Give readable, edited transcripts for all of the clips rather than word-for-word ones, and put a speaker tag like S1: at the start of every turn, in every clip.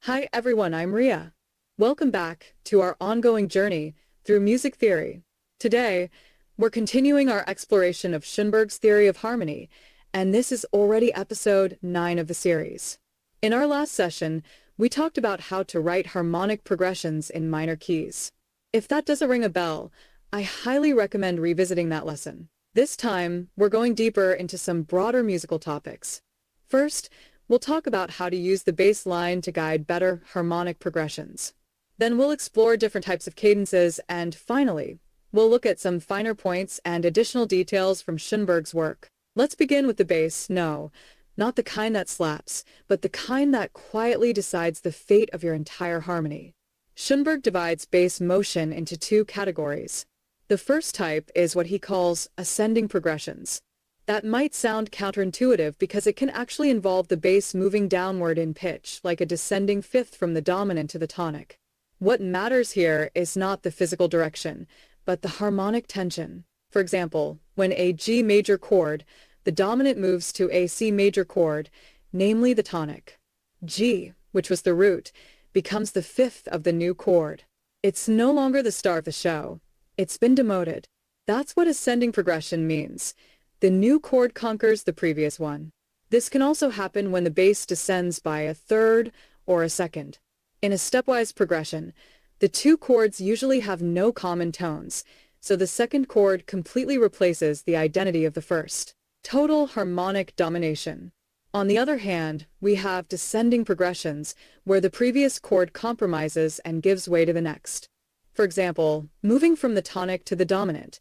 S1: Hi everyone, I'm Reha. Welcome back to our ongoing journey through music theory. Today, we're continuing our exploration of Schoenberg's theory of harmony, and this is already episode 9 of the series. In our last session, we talked about how to write harmonic progressions in minor keys. If that doesn't ring a bell, I highly recommend revisiting that lesson. This time, we're going deeper into some broader musical topics. First, we'll talk about how to use the bass line to guide better harmonic progressions. Then we'll explore different types of cadences, and finally, we'll look at some finer points and additional details from Schoenberg's work. Let's begin with the bass. No, not the kind that slaps, but the kind that quietly decides the fate of your entire harmony. Schoenberg divides bass motion into two categories. The first type is what he calls ascending progressions. That might sound counterintuitive because it can actually involve the bass moving downward in pitch, like a descending fifth from the dominant to the tonic. What matters here is not the physical direction, but the harmonic tension. For example, when a G major chord, the dominant moves to a C major chord, namely the tonic. G, which was the root, becomes the fifth of the new chord. It's no longer the star of the show. It's been demoted. That's what ascending progression means. The new chord conquers the previous one. This can also happen when the bass descends by a third or a second. In a stepwise progression, the two chords usually have no common tones, so the second chord completely replaces the identity of the first. Total harmonic domination. On the other hand, we have descending progressions where the previous chord compromises and gives way to the next. For example, moving from the tonic to the dominant,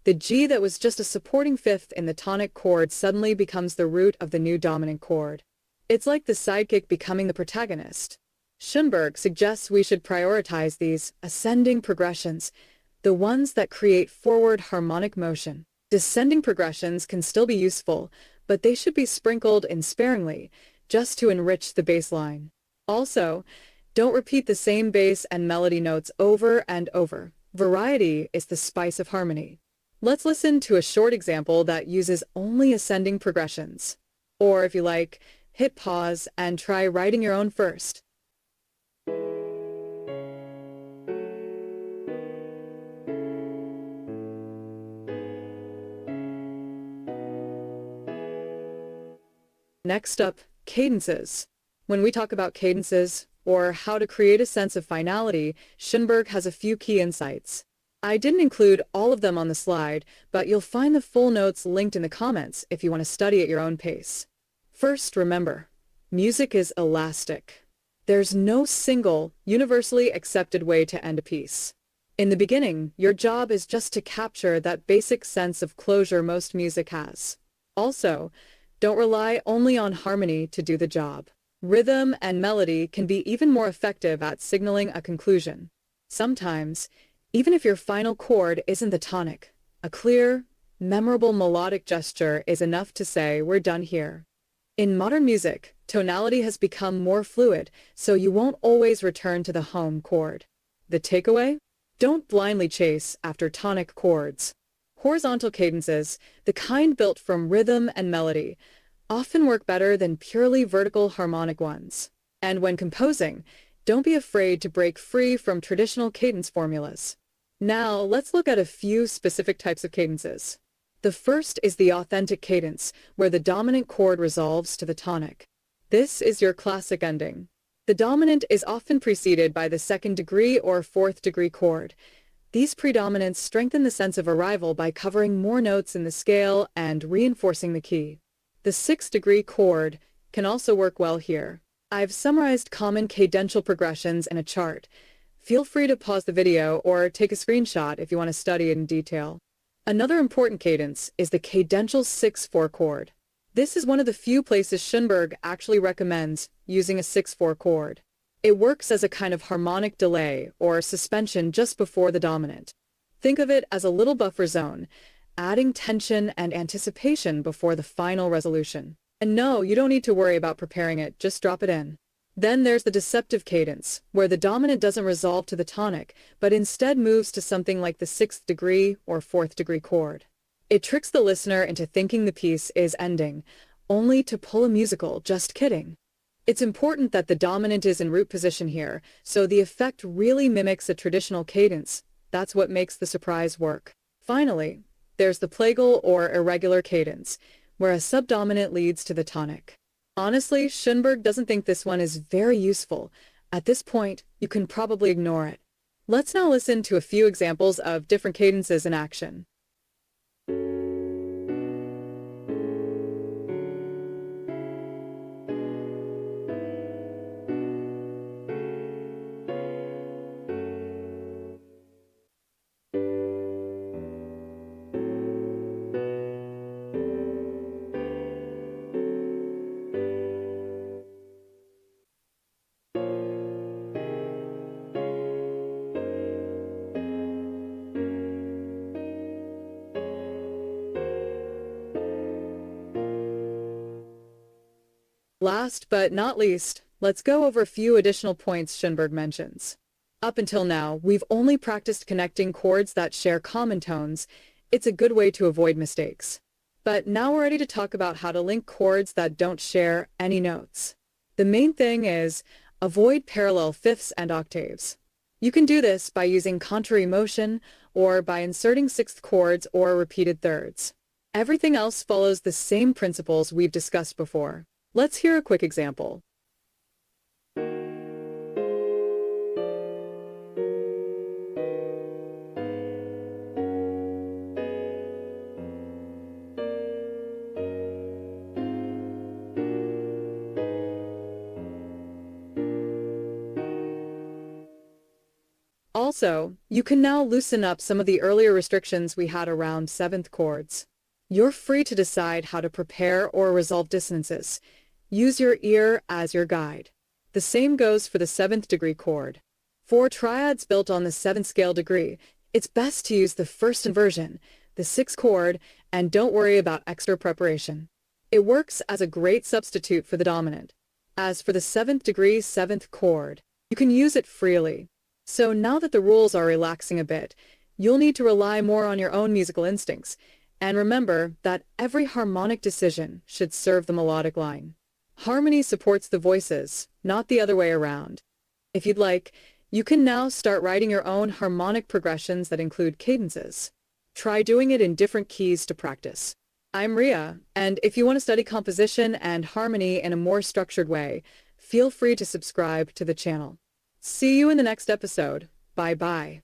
S1: the G that was just a supporting fifth in the tonic chord suddenly becomes the root of the new dominant chord. It's like the sidekick becoming the protagonist. Schoenberg suggests we should prioritize these ascending progressions, the ones that create forward harmonic motion. Descending progressions can still be useful, but they should be sprinkled in sparingly, just to enrich the bass line. Also, don't repeat the same bass and melody notes over and over. Variety is the spice of harmony. Let's listen to a short example that uses only ascending progressions. Or if you like, hit pause and try writing your own first. Next up, cadences. When we talk about cadences, or how to create a sense of finality, Schoenberg has a few key insights. I didn't include all of them on the slide, but you'll find the full notes linked in the comments if you want to study at your own pace. First, remember, music is elastic. There's no single, universally accepted way to end a piece. In the beginning, your job is just to capture that basic sense of closure most music has. Also, don't rely only on harmony to do the job. Rhythm and melody can be even more effective at signaling a conclusion. Sometimes, even if your final chord isn't the tonic, a clear, memorable melodic gesture is enough to say we're done here. In modern music, tonality has become more fluid, so you won't always return to the home chord. The takeaway? Don't blindly chase after tonic chords. Horizontal cadences, the kind built from rhythm and melody, often work better than purely vertical harmonic ones. And when composing, don't be afraid to break free from traditional cadence formulas. Now, let's look at a few specific types of cadences. The first is the authentic cadence, where the dominant chord resolves to the tonic. This is your classic ending. The dominant is often preceded by the second degree or fourth degree chord. These predominants strengthen the sense of arrival by covering more notes in the scale and reinforcing the key. The sixth degree chord can also work well here. I've summarized common cadential progressions in a chart. Feel free to pause the video or take a screenshot if you want to study it in detail. Another important cadence is the cadential 6/4 chord. This is one of the few places Schoenberg actually recommends using a 6/4 chord. It works as a kind of harmonic delay or suspension just before the dominant. Think of it as a little buffer zone, adding tension and anticipation before the final resolution. And no, you don't need to worry about preparing it, just drop it in. Then there's the deceptive cadence, where the dominant doesn't resolve to the tonic, but instead moves to something like the sixth degree or fourth degree chord. It tricks the listener into thinking the piece is ending, only to pull a musical, just kidding. It's important that the dominant is in root position here, so the effect really mimics a traditional cadence. That's what makes the surprise work. Finally, there's the plagal or irregular cadence, where a subdominant leads to the tonic. Honestly, Schoenberg doesn't think this one is very useful. At this point, you can probably ignore it. Let's now listen to a few examples of different cadences in action. Last but not least, let's go over a few additional points Schoenberg mentions. Up until now, we've only practiced connecting chords that share common tones. It's a good way to avoid mistakes. But now we're ready to talk about how to link chords that don't share any notes. The main thing is avoid parallel fifths and octaves. You can do this by using contrary motion or by inserting sixth chords or repeated thirds. Everything else follows the same principles we've discussed before. Let's hear a quick example. Also, you can now loosen up some of the earlier restrictions we had around seventh chords. You're free to decide how to prepare or resolve dissonances. Use your ear as your guide. The same goes for the seventh degree chord. For triads built on the seventh scale degree, it's best to use the first inversion, the sixth chord, and don't worry about extra preparation. It works as a great substitute for the dominant. As for the seventh degree seventh chord, you can use it freely. So now that the rules are relaxing a bit, you'll need to rely more on your own musical instincts. And remember that every harmonic decision should serve the melodic line. Harmony supports the voices, not the other way around. If you'd like, you can now start writing your own harmonic progressions that include cadences. Try doing it in different keys to practice. I'm Reha, and if you want to study composition and harmony in a more structured way, feel free to subscribe to the channel. See you in the next episode. Bye-bye.